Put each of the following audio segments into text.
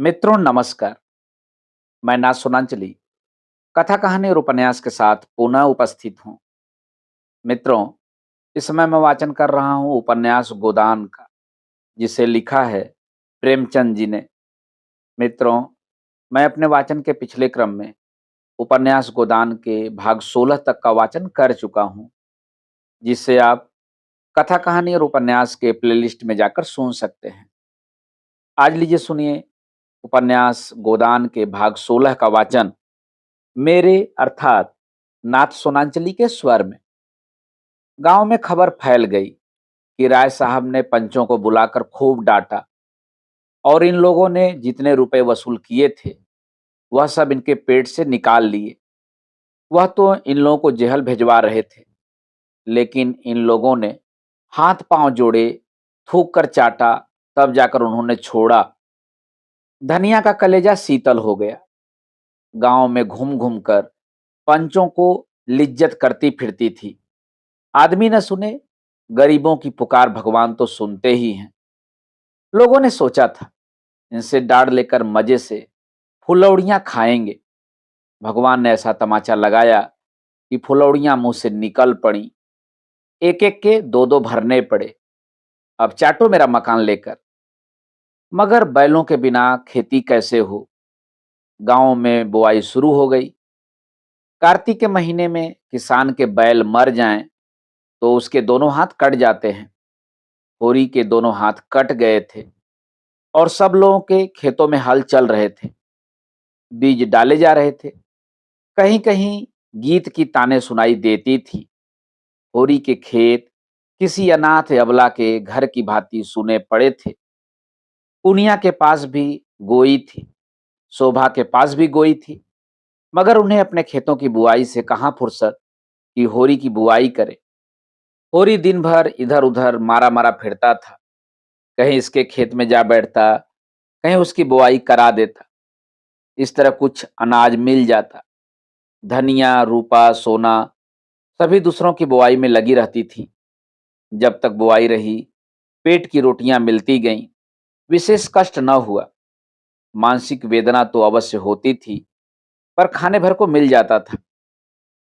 मित्रों नमस्कार। मैं ना सुनांचली कथा कहानी और उपन्यास के साथ पुनः उपस्थित हूँ। मित्रों, इस समय मैं वाचन कर रहा हूँ उपन्यास गोदान का, जिसे लिखा है प्रेमचंद जी ने। मित्रों, मैं अपने वाचन के पिछले क्रम में उपन्यास गोदान के भाग 16 तक का वाचन कर चुका हूँ, जिसे आप कथा कहानी और उपन्यास के प्लेलिस्ट में जाकर सुन सकते हैं। आज लीजिए सुनिए उपन्यास गोदान के भाग 16 का वाचन मेरे अर्थात नाथ सोनांचली के स्वर में। गांव में खबर फैल गई कि राय साहब ने पंचों को बुलाकर खूब डांटा और इन लोगों ने जितने रुपए वसूल किए थे वह सब इनके पेट से निकाल लिए। वह तो इन लोगों को जेहल भिजवा रहे थे, लेकिन इन लोगों ने हाथ पांव जोड़े, थूक कर चाटा, तब जाकर उन्होंने छोड़ा। धनिया का कलेजा शीतल हो गया। गांव में घूम घूम कर पंचों को लिज्जत करती फिरती थी। आदमी न सुने, गरीबों की पुकार भगवान तो सुनते ही हैं। लोगों ने सोचा था इनसे डांट लेकर मजे से फुलौड़ियां खाएंगे। भगवान ने ऐसा तमाचा लगाया कि फुलौड़ियां मुंह से निकल पड़ी। एक एक के दो दो भरने पड़े। अब चाटो मेरा मकान लेकर। मगर बैलों के बिना खेती कैसे हो। गांव में बुआई शुरू हो गई। कार्तिक के महीने में किसान के बैल मर जाएं तो उसके दोनों हाथ कट जाते हैं। होरी के दोनों हाथ कट गए थे और सब लोगों के खेतों में हल चल रहे थे। बीज डाले जा रहे थे। कहीं कहीं गीत की ताने सुनाई देती थी। होरी के खेत किसी अनाथ अबला के घर की भांति सुने पड़े थे। पुनिया के पास भी गोई थी, शोभा के पास भी गोई थी, मगर उन्हें अपने खेतों की बुआई से कहाँ फुर्सत कि होरी की बुआई करे। होरी दिन भर इधर उधर मारा मारा फिरता था। कहीं इसके खेत में जा बैठता, कहीं उसकी बुआई करा देता। इस तरह कुछ अनाज मिल जाता। धनिया, रूपा, सोना सभी दूसरों की बुआई में लगी रहती थी। जब तक बुआई रही, पेट की रोटियां मिलती गईं। विशेष कष्ट न हुआ। मानसिक वेदना तो अवश्य होती थी, पर खाने भर को मिल जाता था।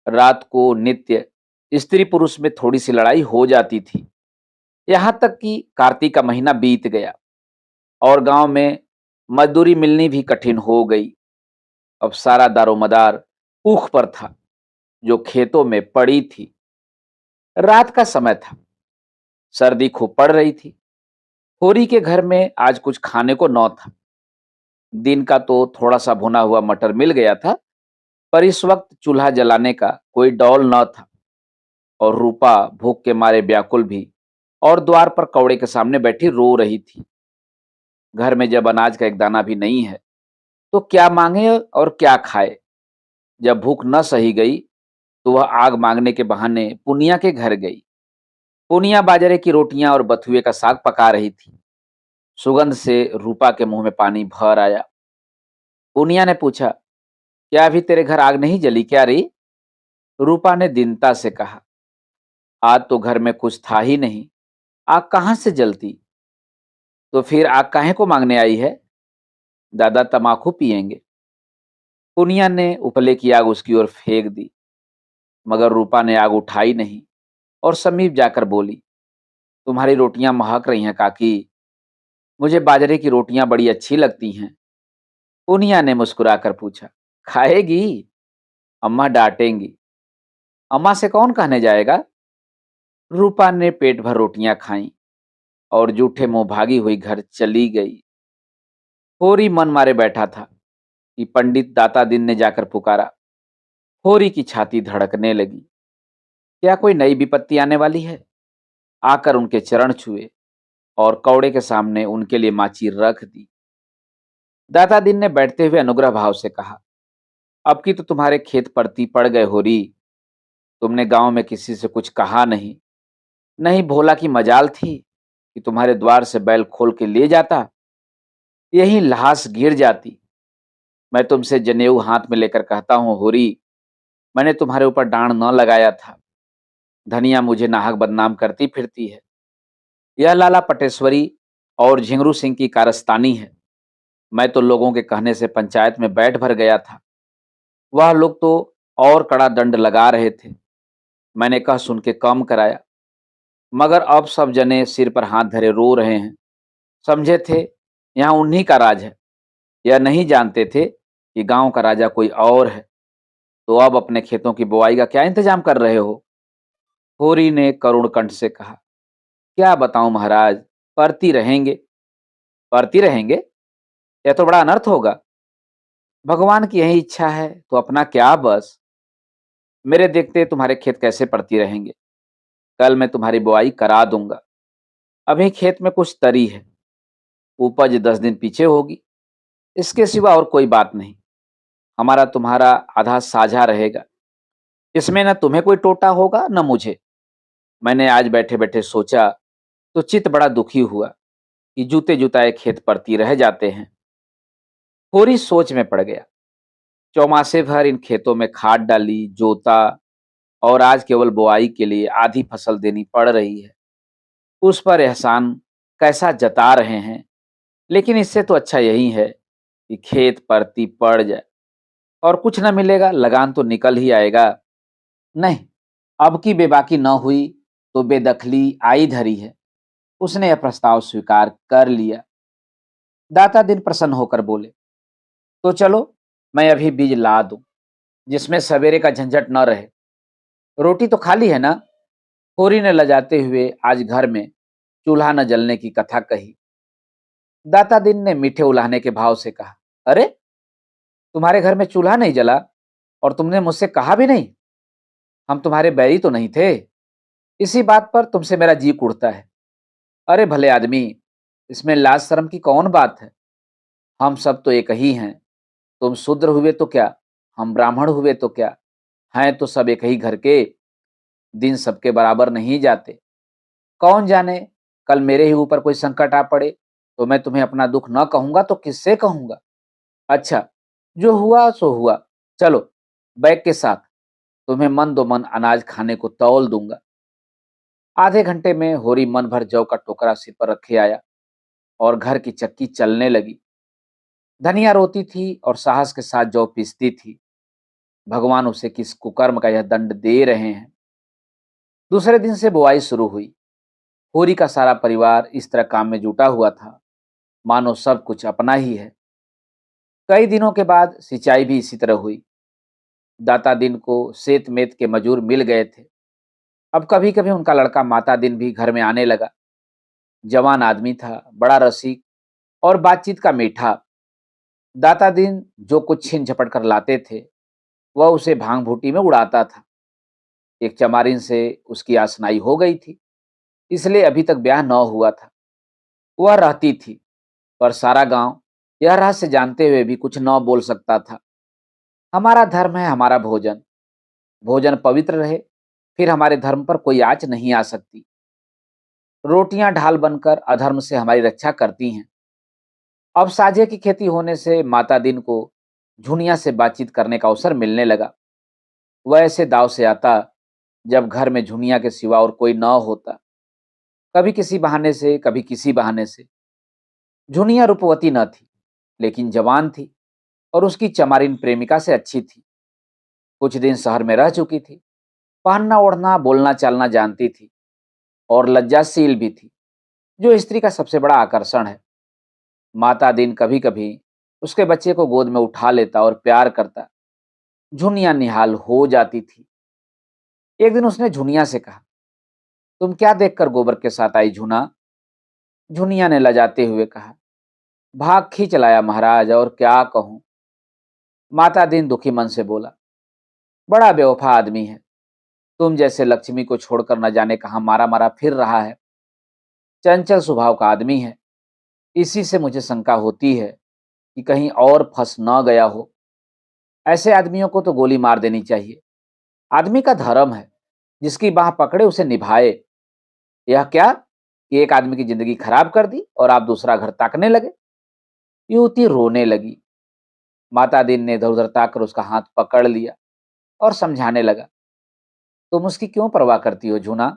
रात को नित्य स्त्री पुरुष में थोड़ी सी लड़ाई हो जाती थी। यहां तक कि कार्तिक का महीना बीत गया और गांव में मजदूरी मिलनी भी कठिन हो गई। अब सारा दारोमदार ऊख पर था, जो खेतों में पड़ी थी। रात का समय था। सर्दी खूब पड़ रही थी। होरी के घर में आज कुछ खाने को न था। दिन का तो थोड़ा सा भुना हुआ मटर मिल गया था, पर इस वक्त चूल्हा जलाने का कोई डौल न था। और रूपा भूख के मारे व्याकुल भी और द्वार पर कौड़े के सामने बैठी रो रही थी। घर में जब अनाज का एक दाना भी नहीं है तो क्या मांगे और क्या खाए। जब भूख न सही गई तो वह आग मांगने के बहाने पुनिया के घर गई। पुनिया बाजरे की रोटियां और बथुए का साग पका रही थी। सुगंध से रूपा के मुंह में पानी भर आया। पुनिया ने पूछा, क्या अभी तेरे घर आग नहीं जली क्या रे? रूपा ने दीनता से कहा, आज तो घर में कुछ था ही नहीं, आग कहां से जलती? तो फिर आग काहे को मांगने आई है? दादा तमाकू पिएंगे। पुनिया ने उपले की आग उसकी ओर फेंक दी, मगर रूपा ने आग उठाई नहीं और समीप जाकर बोली, तुम्हारी रोटियां महक रही हैं काकी। मुझे बाजरे की रोटियां बड़ी अच्छी लगती हैं। पुनिया ने मुस्कुराकर पूछा, खाएगी? अम्मा डांटेंगी। अम्मा से कौन कहने जाएगा? रूपा ने पेट भर रोटियां खाईं और जूठे मुंह भागी हुई घर चली गई। होरी मन मारे बैठा था कि पंडित दाता दिन ने जाकर पुकारा। होरी की छाती धड़कने लगी। क्या कोई नई विपत्ति आने वाली है? आकर उनके चरण छुए और कौड़े के सामने उनके लिए माची रख दी। दाता दिन ने बैठते हुए अनुग्रह भाव से कहा, अब की तो तुम्हारे खेत परती पड़ गए होरी। तुमने गांव में किसी से कुछ कहा नहीं। नहीं भोला की मजाल थी कि तुम्हारे द्वार से बैल खोल के ले जाता, यही लाश गिर जाती। मैं तुमसे जनेऊ हाथ में लेकर कहता हूँ होरी, मैंने तुम्हारे ऊपर डांड न लगाया था। धनिया मुझे नाहक बदनाम करती फिरती है। यह लाला पटेश्वरी और झिंगरू सिंह की कारस्तानी है। मैं तो लोगों के कहने से पंचायत में बैठ भर गया था। वह लोग तो और कड़ा दंड लगा रहे थे। मैंने कह सुन के कम कराया, मगर अब सब जने सिर पर हाथ धरे रो रहे हैं। समझे थे यहाँ उन्हीं का राज है। यह नहीं जानते थे कि गांव का राजा कोई और है। तो अब अपने खेतों की बुआई का क्या इंतजाम कर रहे हो? होरी ने करुण कंठ से कहा। क्या बताऊं महाराज, पढ़ती रहेंगे। पढ़ती रहेंगे? यह तो बड़ा अनर्थ होगा। भगवान की यही इच्छा है तो अपना क्या बस। मेरे देखते तुम्हारे खेत कैसे पड़ती रहेंगे। कल मैं तुम्हारी बुआई करा दूंगा। अभी खेत में कुछ तरी है, उपज 10 दिन पीछे होगी। इसके सिवा और कोई बात नहीं। हमारा तुम्हारा आधा साझा रहेगा। इसमें न तुम्हें कोई टोटा होगा न मुझे। मैंने आज बैठे बैठे सोचा तो चित्त बड़ा दुखी हुआ कि जूते जुताए खेत पड़ती रह जाते हैं। होरी सोच में पड़ गया। चौमासे भर इन खेतों में खाद डाली, जोता, और आज केवल बुआई के लिए आधी फसल देनी पड़ रही है। उस पर एहसान कैसा जता रहे हैं। लेकिन इससे तो अच्छा यही है कि खेत परती पड़ जाए और कुछ न मिलेगा, लगान तो निकल ही आएगा। नहीं, अब की बेबाकी न हुई तो बेदखली आई धरी है। उसने यह प्रस्ताव स्वीकार कर लिया। दाता दिन प्रसन्न होकर बोले, तो चलो मैं अभी बीज ला दूं, जिसमें सवेरे का झंझट न रहे। रोटी तो खाली है ना? होरी ने लजाते हुए आज घर में चूल्हा न जलने की कथा कही। दाता दिन ने मीठे उलाहने के भाव से कहा, अरे, तुम्हारे घर में चूल्हा नहीं जला और तुमने मुझसे कहा भी नहीं? हम तुम्हारे बैरी तो नहीं थे। इसी बात पर तुमसे मेरा जी उड़ता है। अरे भले आदमी, इसमें लाज शर्म की कौन बात है? हम सब तो एक ही हैं। तुम शूद्र हुए तो क्या, हम ब्राह्मण हुए तो क्या, हैं तो सब एक ही घर के। दिन सबके बराबर नहीं जाते। कौन जाने कल मेरे ही ऊपर कोई संकट आ पड़े तो मैं तुम्हें अपना दुख न कहूंगा तो किससे कहूंगा? अच्छा, जो हुआ सो हुआ। चलो बैग के साथ, तुम्हें मन दो मन अनाज खाने को तौल दूंगा। आधे घंटे में होरी मन भर जौ का टोकरा सिर पर रखे आया और घर की चक्की चलने लगी। धनिया रोती थी और साहस के साथ जौ पीसती थी। भगवान उसे किस कुकर्म का यह दंड दे रहे हैं। दूसरे दिन से बुआई शुरू हुई। होरी का सारा परिवार इस तरह काम में जुटा हुआ था मानो सब कुछ अपना ही है। कई दिनों के बाद सिंचाई भी इसी तरह हुई। दाता दिन को सेत मेत के मजूर मिल गए थे। अब कभी कभी उनका लड़का माता दिन भी घर में आने लगा। जवान आदमी था, बड़ा रसिक और बातचीत का मीठा। दाता दिन जो कुछ छीन झपट कर लाते थे वह उसे भांग भूटी में उड़ाता था। एक चमारिन से उसकी आसनाई हो गई थी, इसलिए अभी तक ब्याह न हुआ था। वह रहती थी, पर सारा गांव यह रहस्य जानते हुए भी कुछ न बोल सकता था। हमारा धर्म है हमारा भोजन। भोजन पवित्र रहे, फिर हमारे धर्म पर कोई आँच नहीं आ सकती। रोटियां ढाल बनकर अधर्म से हमारी रक्षा करती हैं। अब साझे की खेती होने से माता दिन को झुनिया से बातचीत करने का अवसर मिलने लगा। वह ऐसे दाव से आता जब घर में झुनिया के सिवा और कोई न होता। कभी किसी बहाने से, कभी किसी बहाने से। झुनिया रूपवती न थी, लेकिन जवान थी और उसकी चमारिन प्रेमिका से अच्छी थी। कुछ दिन शहर में रह चुकी थी। पहनना ओढ़ना बोलना चालना जानती थी और लज्जाशील भी थी, जो स्त्री का सबसे बड़ा आकर्षण है। माता दिन कभी कभी उसके बच्चे को गोद में उठा लेता और प्यार करता। झुनिया निहाल हो जाती थी। एक दिन उसने झुनिया से कहा, तुम क्या देखकर गोबर के साथ आई झुना? झुनिया ने लजाते हुए कहा, भाग खींच लाया महाराज, और क्या कहूं। माता दिन दुखी मन से बोला, बड़ा बेवफा आदमी है। तुम जैसे लक्ष्मी को छोड़कर न जाने कहां मारा मारा फिर रहा है। चंचल स्वभाव का आदमी है। इसी से मुझे शंका होती है कि कहीं और फंस न गया हो। ऐसे आदमियों को तो गोली मार देनी चाहिए। आदमी का धर्म है, जिसकी बाह पकड़े उसे निभाए। यह क्या कि एक आदमी की जिंदगी खराब कर दी और आप दूसरा घर ताकने लगे। युवती रोने लगी। माता दिन ने इधर उधर ताकर उसका हाथ पकड़ लिया और समझाने लगा, तुम उसकी क्यों परवाह करती हो झूना?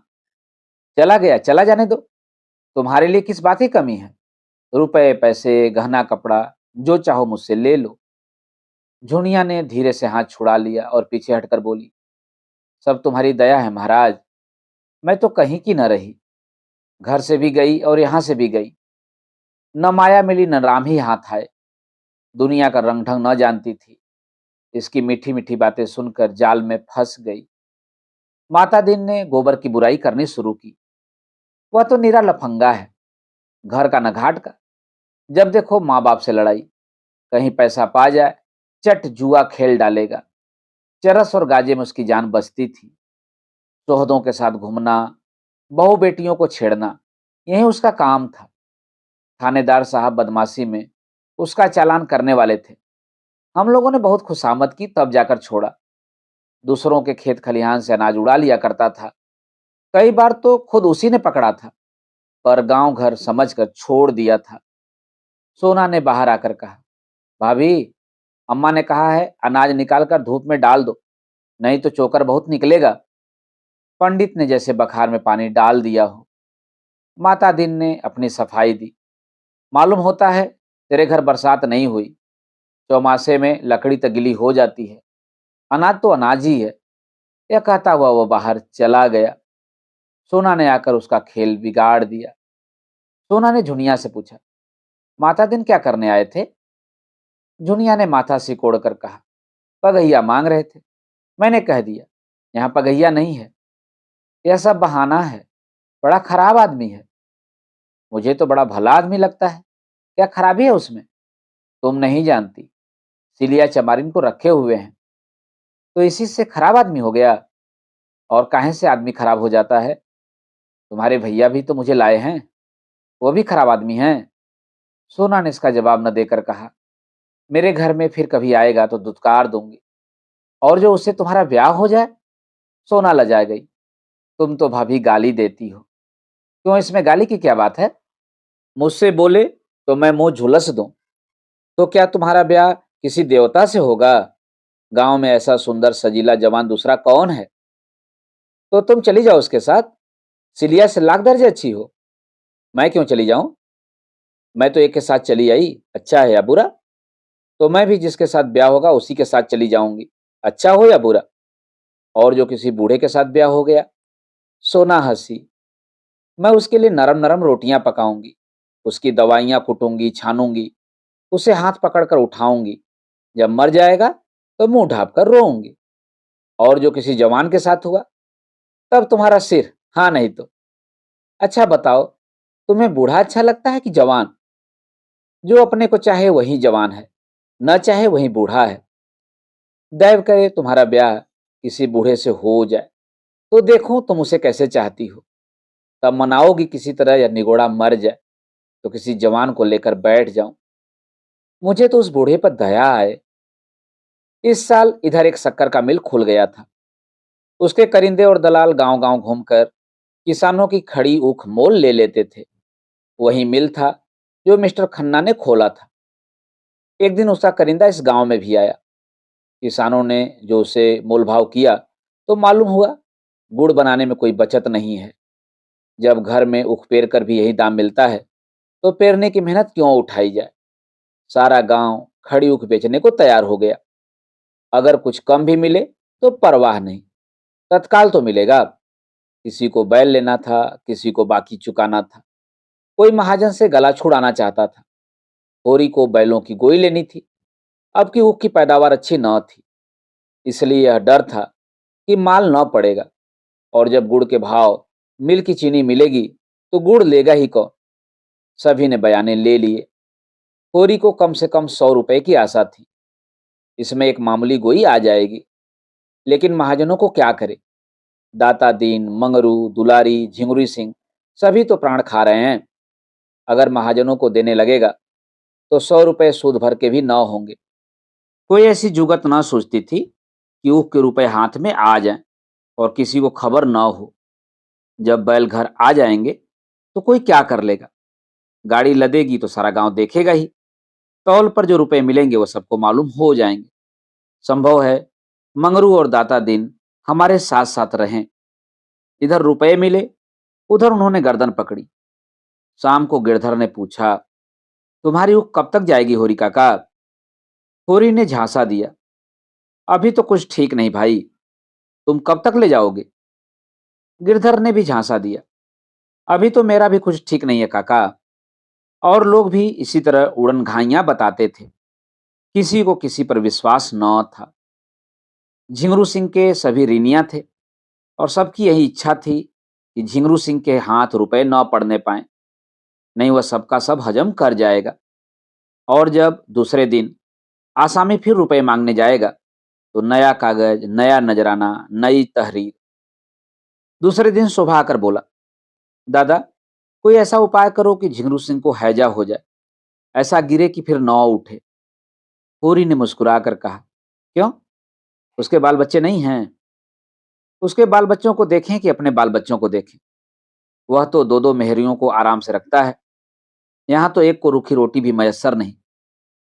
चला गया चला जाने दो। तुम्हारे लिए किस बात की कमी है? रुपए पैसे गहना कपड़ा जो चाहो मुझसे ले लो। झुनिया ने धीरे से हाथ छुड़ा लिया और पीछे हटकर बोली, सब तुम्हारी दया है महाराज। मैं तो कहीं की न रही, घर से भी गई और यहाँ से भी गई। न माया मिली न राम ही हाथ आए। दुनिया का रंग ढंग न जानती थी। इसकी मीठी मीठी बातें सुनकर जाल में फंस गई। माता दीन ने गोबर की बुराई करनी शुरू की। वह तो निरा लफंगा है, घर का न घाट का। जब देखो माँ बाप से लड़ाई, कहीं पैसा पा जाए चट जुआ खेल डालेगा। चरस और गाजे में उसकी जान बचती थी। सोहदों के साथ घूमना, बहू बेटियों को छेड़ना, यही उसका काम था। थानेदार साहब बदमाशी में उसका चालान करने वाले थे। हम लोगों ने बहुत खुशामद की तब जाकर छोड़ा। दूसरों के खेत खलिहान से अनाज उड़ा लिया करता था। कई बार तो खुद उसी ने पकड़ा था, पर गांव घर समझकर छोड़ दिया था। सोना ने बाहर आकर कहा, भाभी, अम्मा ने कहा है अनाज निकाल कर धूप में डाल दो, नहीं तो चोकर बहुत निकलेगा। पंडित ने जैसे बखार में पानी डाल दिया हो। माता दिन ने अपनी सफाई दी। मालूम होता है तेरे घर बरसात नहीं हुई। चौमासे में लकड़ी तो गिली हो जाती है, अनाज तो अनाज ही है। यह कहता हुआ वो बाहर चला गया। सोना ने आकर उसका खेल बिगाड़ दिया। सोना ने झुनिया से पूछा, माता दिन क्या करने आए थे? झुनिया ने माथा सिकोड़ कर कहा, पगहिया मांग रहे थे। मैंने कह दिया, यहाँ पगहिया नहीं है, यह सब बहाना है। बड़ा खराब आदमी है। मुझे तो बड़ा भला आदमी लगता है, क्या खराबी है उसमें? तुम नहीं जानती, सिलिया चमारिन को रखे हुए हैं, तो इसी से खराब आदमी हो गया। और काहे से आदमी खराब हो जाता है? तुम्हारे भैया भी तो मुझे लाए हैं, वो भी खराब आदमी हैं। सोना ने इसका जवाब न देकर कहा, मेरे घर में फिर कभी आएगा तो दुत्कार दूंगी। और जो उससे तुम्हारा ब्याह हो जाए। सोना लजा गई। तुम तो भाभी गाली देती हो। क्यों, इसमें गाली की क्या बात है? मुझसे बोले तो मैं मुंह झुलस दूं। तो क्या तुम्हारा ब्याह किसी देवता से होगा? गांव में ऐसा सुंदर सजीला जवान दूसरा कौन है? तो तुम चली जाओ उसके साथ। सिलिया से लाख दर्जे अच्छी हो। मैं क्यों चली जाऊं? मैं तो एक के साथ चली आई, अच्छा है या बुरा? तो मैं भी जिसके साथ ब्याह होगा उसी के साथ चली जाऊंगी, अच्छा हो या बुरा? और जो किसी बूढ़े के साथ ब्याह हो गया? सोना हंसी। मैं उसके लिए नरम नरम रोटियां पकाऊंगी, उसकी दवाइयां कुटूंगी छानूंगी, उसे हाथ पकड़कर उठाऊंगी। जब मर जाएगा तो मुंह ढाँप कर रोऊंगी। और जो किसी जवान के साथ हुआ, तब तुम्हारा सिर, हाँ नहीं तो। अच्छा बताओ, तुम्हें बूढ़ा अच्छा लगता है कि जवान? जो अपने को चाहे वही जवान है, न चाहे वही बूढ़ा है। दैव करे तुम्हारा ब्याह किसी बूढ़े से हो जाए, तो देखो तुम उसे कैसे चाहती हो। तब मनाओगी किसी तरह या निगोड़ा मर जाए तो किसी जवान को लेकर बैठ जाऊं। मुझे तो उस बूढ़े पर दया आए। इस साल इधर एक शक्कर का मिल खुल गया था। उसके करिंदे और दलाल गांव गांव घूमकर किसानों की खड़ी ऊख मोल ले लेते थे। वही मिल था जो मिस्टर खन्ना ने खोला था। एक दिन उसका करिंदा इस गांव में भी आया। किसानों ने जो उसे मोल भाव किया तो मालूम हुआ गुड़ बनाने में कोई बचत नहीं है। जब घर में ऊख पेर कर भी यही दाम मिलता है तो पेरने की मेहनत क्यों उठाई जाए। सारा गांव खड़ी ऊख बेचने को तैयार हो गया। अगर कुछ कम भी मिले तो परवाह नहीं, तत्काल तो मिलेगा। किसी को बैल लेना था, किसी को बाकी चुकाना था। कोई महाजन से गला छुड़ाना चाहता था। होरी को बैलों की गोई लेनी थी। अब की ऊख की पैदावार अच्छी न थी, इसलिए यह डर था कि माल न पड़ेगा। और जब गुड़ के भाव मिल की चीनी मिलेगी तो गुड़ लेगा ही कौन। सभी ने बयाने ले लिए। होरी को कम से कम 100 रुपए की आशा थी। इसमें एक मामूली गोई आ जाएगी। लेकिन महाजनों को क्या करे। दाता दीन, मंगरू, दुलारी, झिंगुरी सिंह सभी तो प्राण खा रहे हैं। अगर महाजनों को देने लगेगा तो 100 रुपए सूद भर के भी न होंगे। कोई ऐसी जुगत न सोचती थी कि ऊख के रुपए हाथ में आ जाएं और किसी को खबर न हो। जब बैल घर आ जाएंगे तो कोई क्या कर लेगा। गाड़ी लदेगी तो सारा गांव देखेगा ही। तौल पर जो रुपए मिलेंगे वो सबको मालूम हो जाएंगे। संभव है मंगरू और दाता दिन हमारे साथ साथ रहें। इधर रुपए मिले, उधर उन्होंने गर्दन पकड़ी। शाम को गिरधर ने पूछा, तुम्हारी ऊख कब तक जाएगी होरी काका? होरी ने झांसा दिया। अभी तो कुछ ठीक नहीं भाई, तुम कब तक ले जाओगे? गिरधर ने भी झांसा दिया। अभी तो मेरा भी कुछ ठीक नहीं है काका। और लोग भी इसी तरह उड़न घाइयां बताते थे। किसी को किसी पर विश्वास न था। झिंगरू सिंह के सभी ऋणियां थे और सबकी यही इच्छा थी कि झिंगरू सिंह के हाथ रुपए न पड़ने पाए, नहीं वह सबका सब हजम कर जाएगा। और जब दूसरे दिन आसामी फिर रुपए मांगने जाएगा तो नया कागज, नया नजराना, नई तहरीर। दूसरे दिन शोभा आकर बोला, दादा कोई ऐसा उपाय करो कि झिंगरू सिंह को हैजा हो जाए, ऐसा गिरे कि फिर नौ उठे। होरी ने मुस्कुराकर कहा, क्यों, उसके बाल बच्चे नहीं हैं? उसके बाल बच्चों को देखें कि अपने बाल बच्चों को देखें। वह तो दो दो मेहरियों को आराम से रखता है, यहाँ तो एक को रूखी रोटी भी मयस्सर नहीं।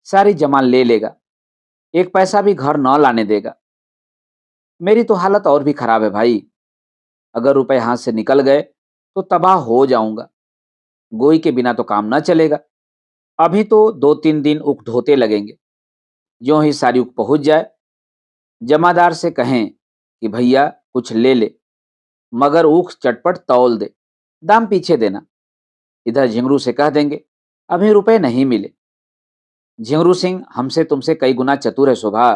सारी जमा ले लेगा, एक पैसा भी घर न लाने देगा। मेरी तो हालत और भी खराब है भाई। अगर रुपए हाथ से निकल गए तो तबाह हो जाऊंगा। गोई के बिना तो काम न चलेगा। अभी तो 2-3 दिन उख ढोते लगेंगे। ज्यों ही सारी उख पहुंच जाए, जमादार से कहें कि भैया कुछ ले ले, मगर ऊख चटपट तौल दे, दाम पीछे देना। इधर झिंगरू से कह देंगे अभी रुपए नहीं मिले। झिंगरू सिंह हमसे तुमसे कई गुना चतुर है शोभा।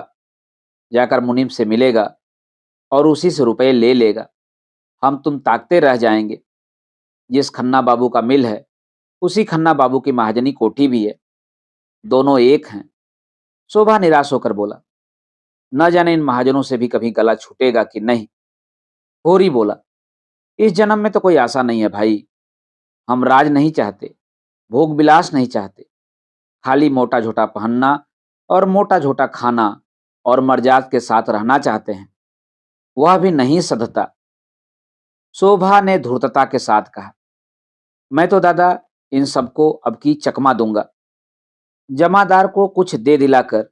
जाकर मुनीम से मिलेगा और उसी से रुपए ले लेगा। हम तुम ताकते रह जाएंगे। जिस खन्ना बाबू का मिल है उसी खन्ना बाबू की महाजनी कोठी भी है, दोनों एक हैं। शोभा निराश होकर बोला, न जाने इन महाजनों से भी कभी गला छूटेगा कि नहीं। होरी बोला, इस जन्म में तो कोई आशा नहीं है भाई। हम राज नहीं चाहते, भोग विलास नहीं चाहते, खाली मोटा झोटा पहनना और मोटा झोटा खाना और मर्जाद के साथ रहना चाहते हैं। वह भी नहीं सधता। शोभा ने धूर्तता के साथ कहा, मैं तो दादा इन सबको अब की चकमा दूंगा। जमादार को कुछ दे दिलाकर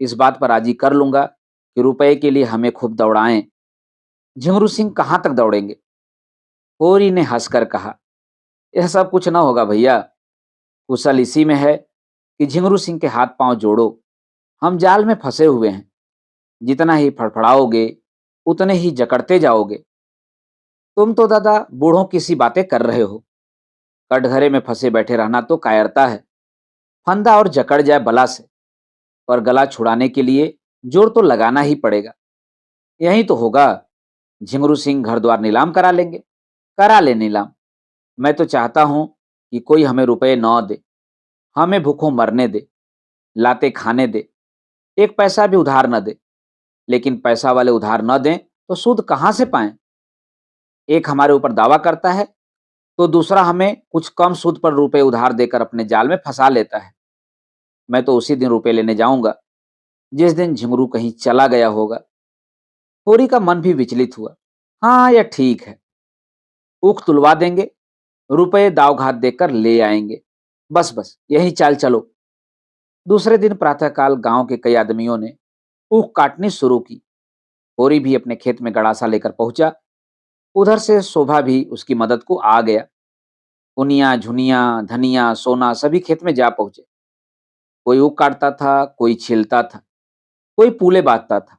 इस बात पर राजी कर लूंगा कि रुपए के लिए हमें खूब दौड़ाएं। झिंगरू सिंह कहां तक दौड़ेंगे? होरी ने हंसकर कहा, यह सब कुछ ना होगा भैया। कुशल इसी में है कि झिंगरू सिंह के हाथ पांव जोड़ो। हम जाल में फंसे हुए हैं। जितना ही फड़फड़ाओगे उतने ही जकड़ते जाओगे। तुम तो दादा बूढ़ों की सी बातें कर रहे हो। कटघरे में फंसे बैठे रहना तो कायरता है। फंदा और जकड़ जाए बला से, पर गला छुड़ाने के लिए जोर तो लगाना ही पड़ेगा। यही तो होगा। झिंगरू सिंह घर द्वार नीलाम करा लेंगे। करा ले नीलाम। मैं तो चाहता हूं कि कोई हमें रुपए न दे, हमें भूखों मरने दे, लाते खाने दे, एक पैसा भी उधार न दे। लेकिन पैसा वाले उधार न दें तो सूद कहां से पाएं? एक हमारे ऊपर दावा करता है तो दूसरा हमें कुछ कम सूद पर रुपए उधार देकर अपने जाल में फंसा लेता है। मैं तो उसी दिन रुपए लेने जाऊंगा जिस दिन झिंगरू कहीं चला गया होगा। होरी का मन भी विचलित हुआ। हाँ यह ठीक है, ऊख तुलवा देंगे, रुपए दाव घात देकर ले आएंगे। बस बस यही चाल चलो। दूसरे दिन प्रातःकाल गांव के कई आदमियों ने ऊख काटनी शुरू की। होरी भी अपने खेत में गड़ासा लेकर पहुंचा। उधर से शोभा भी उसकी मदद को आ गया। उनिया, झुनिया, धनिया, सोना सभी खेत में जा पहुंचे। कोई ऊख काटता था, कोई छीलता था, कोई पूले बांधता था।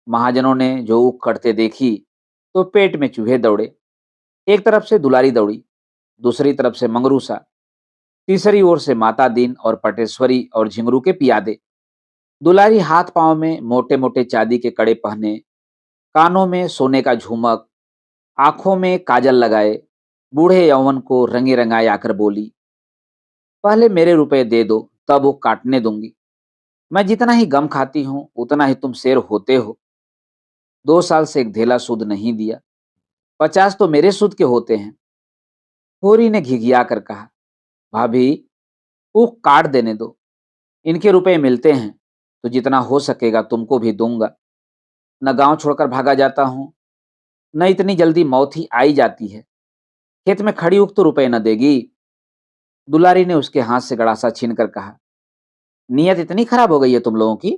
महाजनों ने जो ऊख कटते देखी तो पेट में चूहे दौड़े। एक तरफ से दुलारी दौड़ी, दूसरी तरफ से मंगरूसा, तीसरी ओर से माता दीन और पटेश्वरी और झिंगरू के पियादे। दुलारी हाथ पांव में मोटे मोटे चांदी के कड़े पहने, कानों में सोने का झुमक, आंखों में काजल लगाए, बूढ़े यौवन को रंगे रंगाए आकर बोली, पहले मेरे रुपए दे दो, तब वो काटने दूंगी। मैं जितना ही गम खाती हूं उतना ही तुम शेर होते हो। 2 साल से एक धेला सूद नहीं दिया, 50 तो मेरे सूद के होते हैं। होरी ने घिघिया कर कहा, भाभी वो काट देने दो, इनके रुपए मिलते हैं तो जितना हो सकेगा तुमको भी दूंगा। न गांव छोड़कर भागा जाता हूं, न इतनी जल्दी मौत ही आई जाती है। खेत में खड़ी उख तो रुपए न देगी। दुलारी ने उसके हाथ से गड़ासा छीन कर कहा, नियत इतनी खराब हो गई है तुम लोगों की,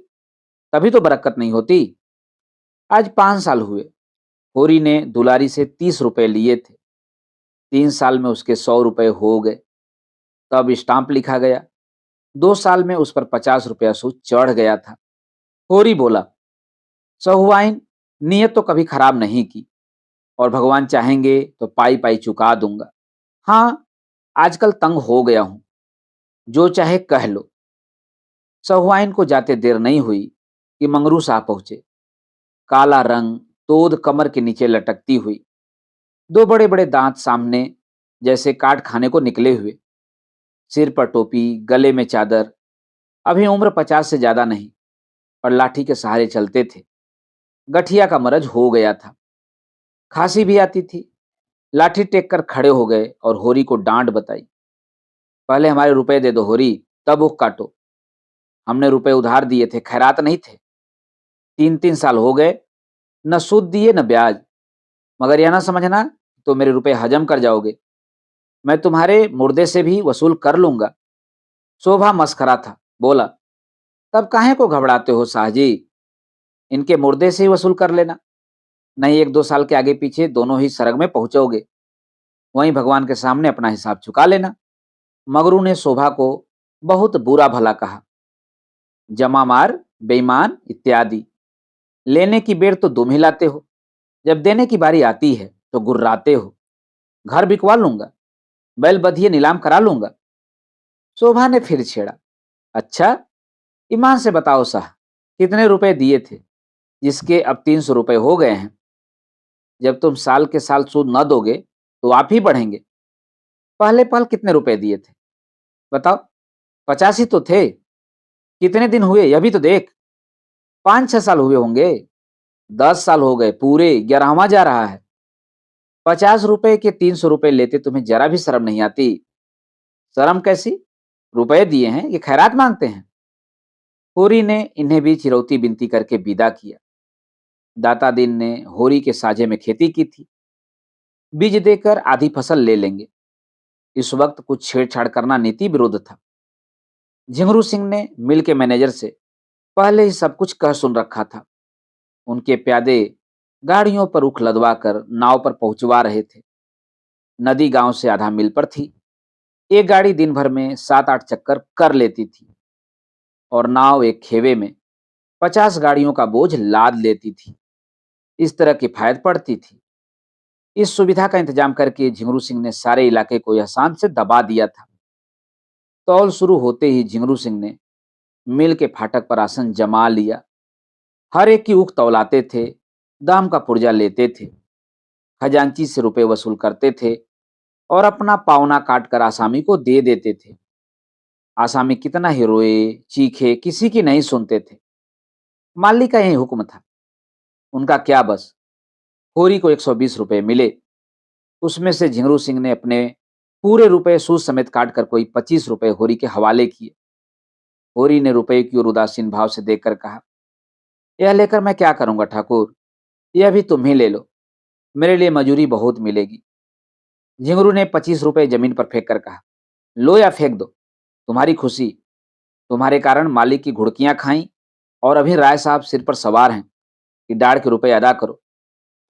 तभी तो बरकत नहीं होती। आज 5 साल हुए होरी ने दुलारी से 30 रुपए लिए थे। 3 साल में उसके 100 रुपए हो गए। तब स्टाम्प लिखा गया 2 साल में उस पर 50 रुपया सूद चढ़ गया था। होरी बोला, सहुआइन, नियत तो कभी खराब नहीं की, और भगवान चाहेंगे तो पाई पाई चुका दूंगा। हाँ, आजकल तंग हो गया हूं, जो चाहे कह लो। सहुआइन को जाते देर नहीं हुई कि मंगरू साहब पहुंचे। काला रंग, तोद कमर के नीचे लटकती हुई, दो बड़े बड़े दांत सामने जैसे काट खाने को निकले हुए, सिर पर टोपी, गले में चादर। अभी उम्र 50 से ज्यादा नहीं, और लाठी के सहारे चलते थे। गठिया का मरज हो गया था, खांसी भी आती थी। लाठी टेक कर खड़े हो गए और होरी को डांट बताई। पहले हमारे रुपए दे दो होरी, तब उख काटो। हमने रुपए उधार दिए थे, खैरात नहीं थे। 3-3 साल हो गए, न सूद दिए न ब्याज। मगर यह ना समझना तो मेरे रुपए हजम कर जाओगे। मैं तुम्हारे मुर्दे से भी वसूल कर लूंगा। शोभा मस्करा था, बोला, तब काहे को घबराते हो साहजी, इनके मुर्दे से ही वसूल कर लेना। नहीं 1-2 साल के आगे पीछे दोनों ही सरग में पहुंचोगे, वहीं भगवान के सामने अपना हिसाब चुका लेना। मगरू ने शोभा को बहुत बुरा भला कहा, जमा मार, बेईमान इत्यादि। लेने की बेर तो तुम ही लाते हो, जब देने की बारी आती है तो गुर्राते हो। घर बिकवा लूंगा, बैल बधिये नीलाम करा लूंगा। शोभा ने फिर छेड़ा, अच्छा, ईमान से बताओ साह, कितने रुपए दिए थे, जिसके अब 300 रुपए हो गए हैं। जब तुम साल के साल सूद न दोगे तो आप ही बढ़ेंगे। पहले पहल कितने रुपए दिए थे, बताओ। 50 ही तो थे। कितने दिन हुए यह भी तो देख। 5-6 साल हुए होंगे। 10 साल हो गए पूरे, 11वां जा रहा है। 50 रुपए के 300 रुपए लेते तुम्हें जरा भी शर्म नहीं आती। शर्म कैसी, रुपए दिए हैं, ये खैरात मांगते हैं। होरी ने इन्हें भी चिरौती बिनती करके विदा किया। दाता दिन ने होरी के साझे में खेती की थी। बीज देकर आधी फसल ले लेंगे। इस वक्त कुछ छेड़छाड़ करना नीति विरुद्ध था। झिंगरू सिंह ने मिल के मैनेजर से पहले ही सब कुछ कह सुन रखा था। उनके प्यादे गाड़ियों पर उख लदवा कर नाव पर पहुंचवा रहे थे। नदी गांव से आधा मील पर थी। एक गाड़ी दिन भर में 7-8 चक्कर कर लेती थी, और नाव एक खेवे में 50 गाड़ियों का बोझ लाद लेती थी। इस तरह किफायत पड़ती थी। इस सुविधा का इंतजाम करके झिंगरू सिंह ने सारे इलाके को यह शान से दबा दिया था। तौल शुरू होते ही झिंगरू सिंह ने मिल के फाटक पर आसन जमा लिया। हर एक की ऊख तौलाते थे, दाम का पुर्जा लेते थे, खजांची से रुपए वसूल करते थे, और अपना पावना काट कर आसामी को दे देते थे। आसामी कितना ही रोए चीखे, किसी की नहीं सुनते थे। माली का यही हुक्म था, उनका क्या बस। होरी को 120 रुपए मिले। उसमें से झिंगरू सिंह ने अपने पूरे रुपए सूद समेत काट कर कोई 25 रुपए होरी के हवाले किए। होरी ने रुपए की ओर उदासीन भाव से देखकर कहा, यह लेकर मैं क्या करूंगा ठाकुर, यह भी तुम ही ले लो, मेरे लिए मजूरी बहुत मिलेगी। झिंगरू ने 25 रुपए जमीन पर फेंक कर कहा, लो या फेंक दो, तुम्हारी खुशी। तुम्हारे कारण मालिक की घुड़कियां खाई, और अभी राय साहब सिर पर सवार हैं कि डाड़ के रुपए अदा करो।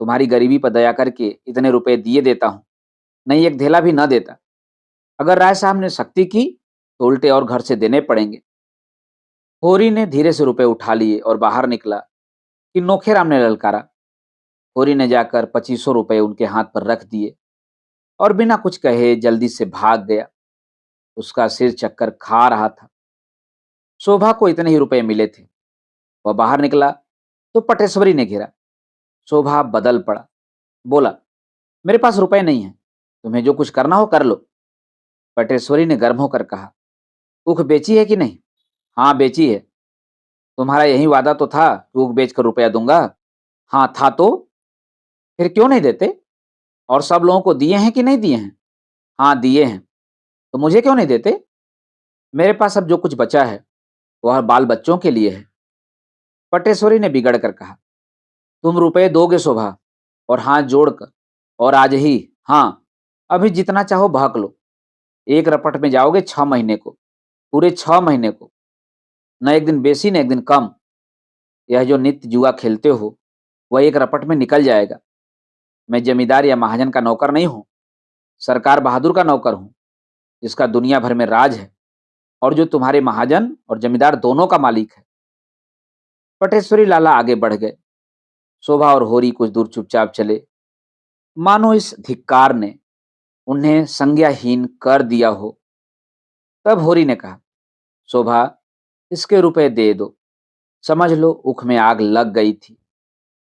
तुम्हारी गरीबी पर दया करके इतने रुपए दिए देता हूं, नहीं एक धेला भी न देता। अगर राय साहब ने सख्ती की तो उल्टे और घर से देने पड़ेंगे। होरी ने धीरे से रुपए उठा लिए और बाहर निकला कि नोखेराम ने ललकारा। होरी ने जाकर 2500 रुपए उनके हाथ पर रख दिए और बिना कुछ कहे जल्दी से भाग गया। उसका सिर चक्कर खा रहा था। शोभा को इतने ही रुपए मिले थे। वह बाहर निकला तो पटेश्वरी ने घेरा। शोभा बदल पड़ा, बोला, मेरे पास रुपए नहीं है, तुम्हें जो कुछ करना हो कर लो। पटेश्वरी ने गर्म होकर कहा, ऊख बेची है कि नहीं? हाँ बेची है। तुम्हारा यही वादा तो था कि ऊख बेचकर रुपया दूंगा। हाँ था तो फिर क्यों नहीं देते? और सब लोगों को दिए हैं कि नहीं दिए हैं? हाँ दिए हैं। तो मुझे क्यों नहीं देते? मेरे पास अब जो कुछ बचा है वह बाल बच्चों के लिए है। पटेश्वरी ने बिगड़ कर कहा, तुम रुपए दोगे शोभा? और हाथ जोड़कर, और आज ही, हाँ अभी जितना चाहो बहक लो। एक रपट में जाओगे 6 महीने को, पूरे 6 महीने को, न एक दिन बेसी न एक दिन कम। यह जो नित्य जुआ खेलते हो वह एक रपट में निकल जाएगा। मैं जमींदार या महाजन का नौकर नहीं हूं, सरकार बहादुर का नौकर हूं, जिसका दुनिया भर में राज है। और जो तुम्हारे महाजन और जमींदार दोनों का मालिक है। पटेश्वरी लाला आगे बढ़ गए। शोभा और होरी कुछ दूर चुपचाप चले, मानो इस धिक्कार ने उन्हें संज्ञाहीन कर दिया हो। तब होरी ने कहा, शोभा, इसके रुपए दे दो। समझ लो उख में आग लग गई थी।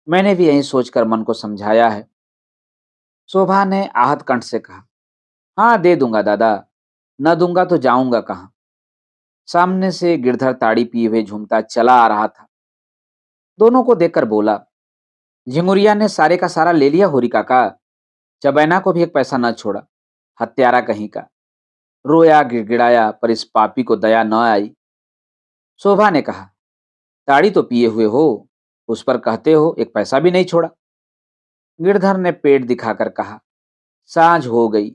मैंने भी यही सोचकर मन को समझाया है। शोभा ने आहत कंठ से कहा, हाँ दे दूंगा दादा, न दूंगा तो जाऊंगा कहाँ। सामने से गिरधर ताड़ी पिए हुए झूमता चला आ रहा था। दोनों को देखकर बोला, झिंगुरिया ने सारे का सारा ले लिया होरी काका। चबैना को भी एक पैसा न छोड़ा, हत्यारा कहीं का। रोया गिड़गिड़ाया पर इस पापी को दया न आई। शोभा ने कहा, ताड़ी तो पिए हुए हो, उस पर कहते हो एक पैसा भी नहीं छोड़ा। गिरधर ने पेट दिखाकर कहा, साँझ हो गई,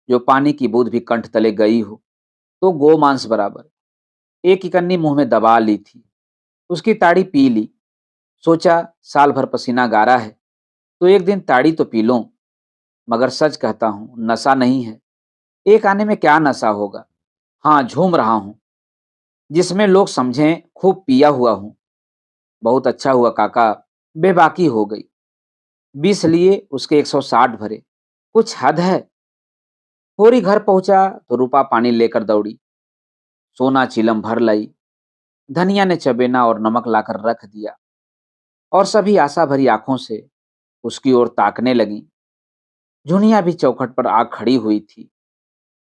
जो पानी की बूंद भी कंठ तले गई हो तो गोमांस बराबर। एक इकन्नी मुंह में दबा ली थी, उसकी ताड़ी पी ली। सोचा साल भर पसीना गारा है तो एक दिन ताड़ी तो पी लूं। मगर सच कहता हूं, नशा नहीं है। एक आने में क्या नशा होगा। हाँ, झूम रहा हूं, जिसमें लोग समझें खूब पिया हुआ हूं। बहुत अच्छा हुआ काका, बेबाकी हो गई। 20 लिए उसके 160 भरे, कुछ हद है। होरी घर पहुंचा तो रूपा पानी लेकर दौड़ी, सोना चिलम भर लाई। धनिया ने चबेना और नमक लाकर रख दिया और सभी आशा भरी आंखों से उसकी ओर ताकने लगी। झुनिया भी चौखट पर आ खड़ी हुई थी।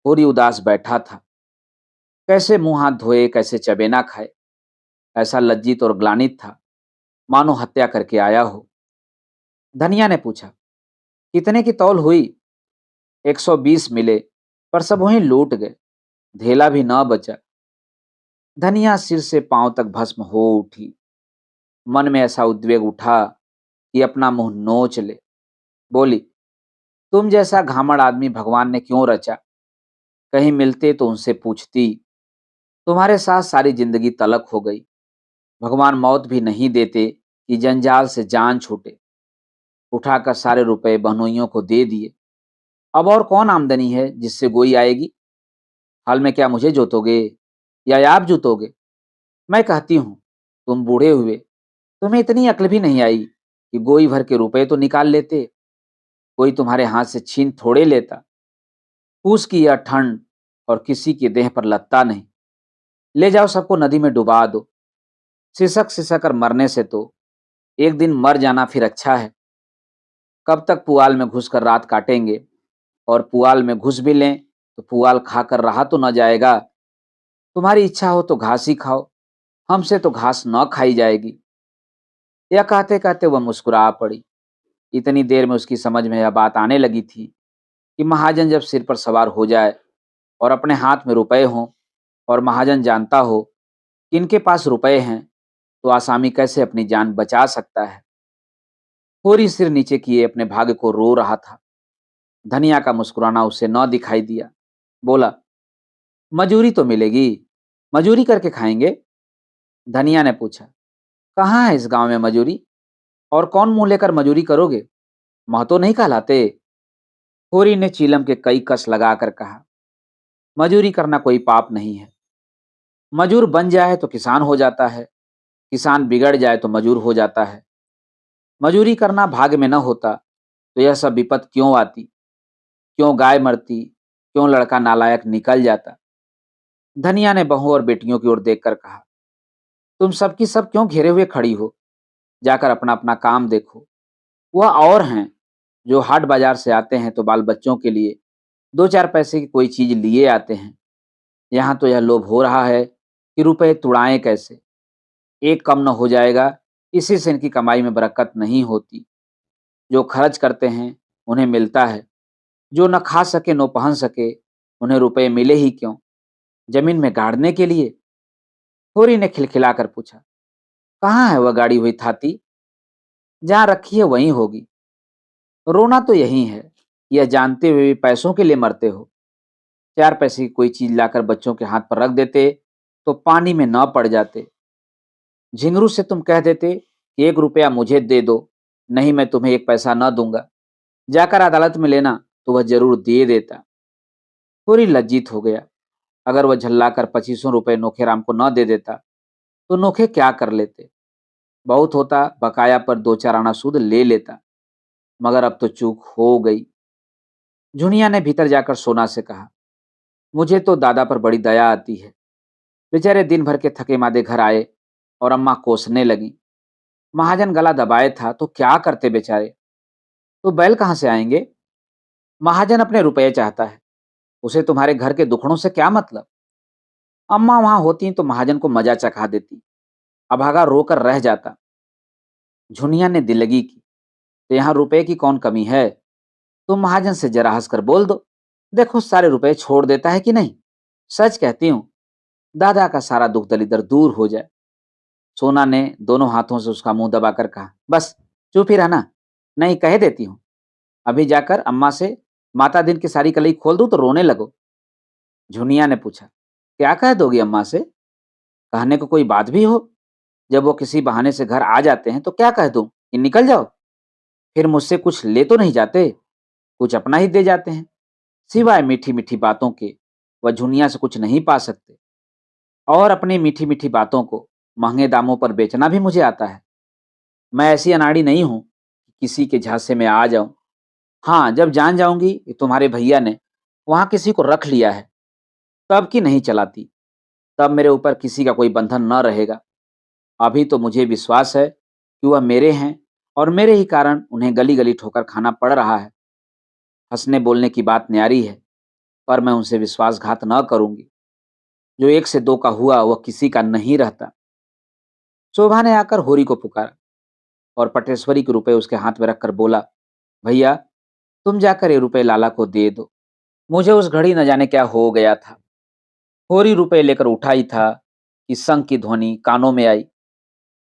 होरी उदास बैठा था। कैसे मुंह हाथ धोए, कैसे चबेना खाए। ऐसा लज्जित और ग्लानित था, मानो हत्या करके आया हो। धनिया ने पूछा, कितने की तौल हुई? 120 मिले, पर सब वहीं लूट गए, धेला भी न बचा। धनिया सिर से पांव तक भस्म हो उठी। मन में ऐसा उद्वेग उठा कि अपना मुंह नोच ले। बोली, तुम जैसा घामड़ आदमी भगवान ने क्यों रचा? कहीं मिलते तो उनसे पूछती। तुम्हारे साथ सारी जिंदगी तलक हो गई। भगवान मौत भी नहीं देते कि जंजाल से जान छूटे। उठाकर सारे रुपए बहनोइयों को दे दिए। अब और कौन आमदनी है जिससे गोई आएगी? हाल में क्या मुझे जोतोगे या आप जोतोगे? मैं कहती हूँ, तुम बूढ़े हुए, तुम्हें इतनी अक्ल भी नहीं आई कि गोई भर के रुपए तो निकाल लेते। कोई तुम्हारे हाथ से छीन थोड़े लेता। पूस की यह ठंड और किसी की देह पर लत्ता नहीं। ले जाओ सबको नदी में डुबा दो। सिसक सिसक कर मरने से तो एक दिन मर जाना फिर अच्छा है। कब तक पुआल में घुस कर रात काटेंगे? और पुआल में घुस भी लें तो पुआल खाकर रहा तो न जाएगा। तुम्हारी इच्छा हो तो घास ही खाओ, हमसे तो घास न खाई जाएगी। यह कहते कहते वह मुस्कुरा पड़ी। इतनी देर में उसकी समझ में यह बात आने लगी थी कि महाजन जब सिर पर सवार हो जाए और अपने हाथ में रुपए हों, और महाजन जानता हो कि इनके पास रुपए हैं, तो आसामी कैसे अपनी जान बचा सकता है। होरी सिर नीचे किए अपने भाग्य को रो रहा था। धनिया का मुस्कुराना उसे न दिखाई दिया। बोला, मजूरी तो मिलेगी, मजूरी करके खाएंगे। धनिया ने पूछा, कहाँ है इस गांव में मजूरी? और कौन मुंह लेकर मजूरी करोगे? महतो नहीं कहलाते? होरी ने चीलम के कई कस लगाकर कहा, मजूरी करना कोई पाप नहीं है। मजूर बन जाए तो किसान हो जाता है, किसान बिगड़ जाए तो मजूर हो जाता है। मजूरी करना भाग्य में न होता तो यह सब विपत क्यों आती? क्यों गाय मरती? क्यों लड़का नालायक निकल जाता? धनिया ने बहू और बेटियों की ओर देखकर कहा, तुम सबकी सब क्यों घेरे हुए खड़ी हो? जाकर अपना अपना काम देखो। वह और हैं जो हाट बाजार से आते हैं तो बाल बच्चों के लिए दो चार पैसे की कोई चीज लिए आते हैं। यहाँ तो यह लोभ हो रहा है कि रुपए तुड़ाएं कैसे। एक कम न हो जाएगा, इसी से इनकी कमाई में बरकत नहीं होती। जो खर्च करते हैं उन्हें मिलता है, जो न खा सके न पहन सके उन्हें रुपए मिले ही क्यों? जमीन में गाड़ने के लिए? होरी ने खिलखिलाकर पूछा, कहाँ है वह गाड़ी हुई थाती? जहाँ रखी है वहीं होगी। रोना तो यही है, यह जानते हुए भी पैसों के लिए मरते हो। 4 पैसे की कोई चीज लाकर बच्चों के हाथ पर रख देते तो पानी में न पड़ जाते। झिंगरू से तुम कह देते कि 1 रुपया मुझे दे दो, नहीं मैं तुम्हें 1 पैसा न दूंगा। जाकर अदालत में लेना तो वह जरूर दे देता। होरी लज्जित हो गया। अगर वह झल्लाकर 2500 रुपये नोखेराम को न दे देता तो नोखे क्या कर लेते। बहुत होता बकाया पर 2-4 आना सूद ले लेता, मगर अब तो चूक हो गई। झुनिया ने भीतर जाकर सोना से कहा, मुझे तो दादा पर बड़ी दया आती है। बेचारे दिन भर के थके मादे घर आए और अम्मा कोसने लगी। महाजन गला दबाए था तो क्या करते बेचारे। तो बैल कहाँ से आएंगे। महाजन अपने रुपये चाहता है, उसे तुम्हारे घर के दुखड़ों से क्या मतलब। अम्मा वहां होती तो महाजन को मजा चखा देती, अभागा रोकर रह जाता। झुनिया ने दिल्लगी की, तो यहाँ रुपए की कौन कमी है। तुम महाजन से जरा हंसकर बोल दो, देखो सारे रुपए छोड़ देता है कि नहीं। सच कहती हूँ, दादा का सारा दुख दलिदर दूर हो जाए। सोना ने दोनों हाथों से उसका मुंह दबाकर कहा, बस चुप ही रहना, नहीं कह देती हूँ। अभी जाकर अम्मा से माता दिन की सारी कलई खोल दूं तो रोने लगो। झुनिया ने पूछा, क्या कह दोगी अम्मा से। कहने को कोई बात भी हो। जब वो किसी बहाने से घर आ जाते हैं तो क्या कह दूं कि निकल जाओ। फिर मुझसे कुछ ले तो नहीं जाते, कुछ अपना ही दे जाते हैं। सिवाय मीठी मीठी बातों के वह झुनिया से कुछ नहीं पा सकते, और अपनी मीठी मीठी बातों को महंगे दामों पर बेचना भी मुझे आता है। मैं ऐसी अनाड़ी नहीं हूं कि किसी के झांसे में आ जाऊं। हाँ, जब जान जाऊंगी कि तुम्हारे भैया ने वहां किसी को रख लिया है, तब की नहीं चलाती। तब मेरे ऊपर किसी का कोई बंधन न रहेगा। अभी तो मुझे विश्वास है कि वह मेरे हैं और मेरे ही कारण उन्हें गली गली ठोकर खाना पड़ रहा है। हंसने बोलने की बात न्यारी है, पर मैं उनसे विश्वासघात न करूंगी। जो एक से दो का हुआ वह किसी का नहीं रहता। शोभा ने आकर होरी को पुकारा और पटेश्वरी के रुपए उसके हाथ में रखकर बोला, भैया तुम जाकर ये रुपए लाला को दे दो। मुझे उस घड़ी न जाने क्या हो गया था। होरी रुपए लेकर उठा ही था कि शंख की ध्वनि कानों में आई।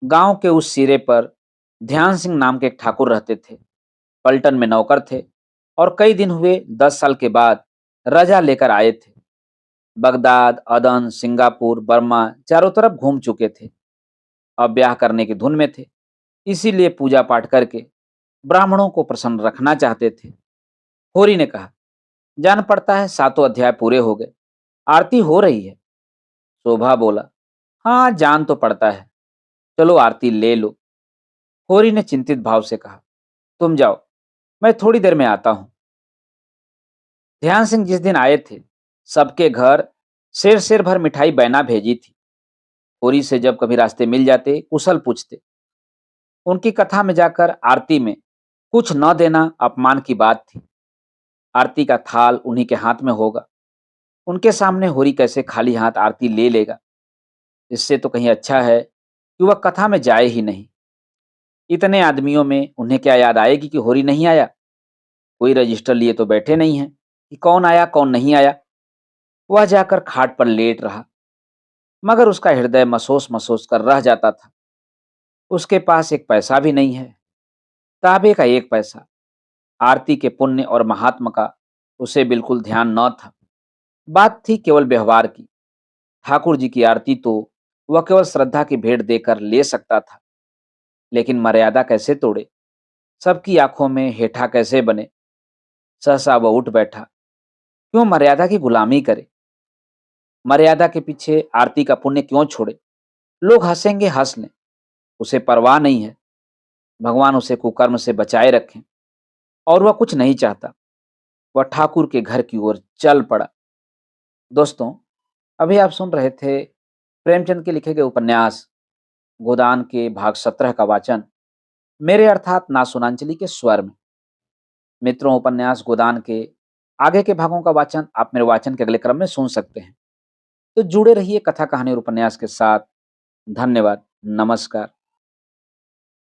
गांव के उस सिरे पर ध्यान सिंह नाम के एक ठाकुर रहते थे। पलटन में नौकर थे और कई दिन हुए 10 साल के बाद रजा लेकर आए थे। बगदाद, अदन, सिंगापुर, बर्मा चारों तरफ घूम चुके थे। अब ब्याह करने की धुन में थे, इसीलिए पूजा पाठ करके ब्राह्मणों को प्रसन्न रखना चाहते थे। होरी ने कहा, जान पड़ता है 7 अध्याय पूरे हो गए, आरती हो रही है। शोभा बोला, हाँ जान तो पड़ता है, चलो आरती ले लो। होरी ने चिंतित भाव से कहा, तुम जाओ, मैं थोड़ी देर में आता हूं। ध्यान सिंह जिस दिन आए थे, सबके घर शेर शेर भर मिठाई बैना भेजी थी। होरी से जब कभी रास्ते मिल जाते कुशल पूछते। उनकी कथा में जाकर आरती में कुछ न देना अपमान की बात थी। आरती का थाल उन्हीं के हाथ में होगा, उनके सामने होरी कैसे खाली हाथ आरती ले लेगा। इससे तो कहीं अच्छा है कि वह कथा में जाए ही नहीं। इतने आदमियों में उन्हें क्या याद आएगी कि होरी नहीं आया। कोई रजिस्टर लिए तो बैठे नहीं है कि कौन आया कौन नहीं आया। वह जाकर खाट पर लेट रहा, मगर उसका हृदय महसूस महसूस कर रह जाता था। उसके पास एक पैसा भी नहीं है, ताबे का एक पैसा। आरती के पुण्य और महात्म का उसे बिल्कुल ध्यान न था। बात थी केवल व्यवहार की। ठाकुर जी की आरती तो वह केवल श्रद्धा की भेंट देकर ले सकता था, लेकिन मर्यादा कैसे तोड़े, सबकी आंखों में हेठा कैसे बने। सहसा वह उठ बैठा, क्यों मर्यादा की गुलामी करे। मर्यादा के पीछे आरती का पुण्य क्यों छोड़े। लोग हंसेंगे हंस लें, उसे परवाह नहीं है। भगवान उसे कुकर्म से बचाए रखें। और वह कुछ नहीं चाहता। वह ठाकुर के घर की ओर चल पड़ा। दोस्तों, अभी आप सुन रहे थे प्रेमचंद के लिखे गए उपन्यास गोदान के भाग 17 का वाचन मेरे अर्थात नासुनांचली के स्वर में। मित्रों, उपन्यास गोदान के आगे के भागों का वाचन आप मेरे वाचन के अगले क्रम में सुन सकते हैं। तो जुड़े रहिए कथा कहानी और उपन्यास के साथ। धन्यवाद। नमस्कार।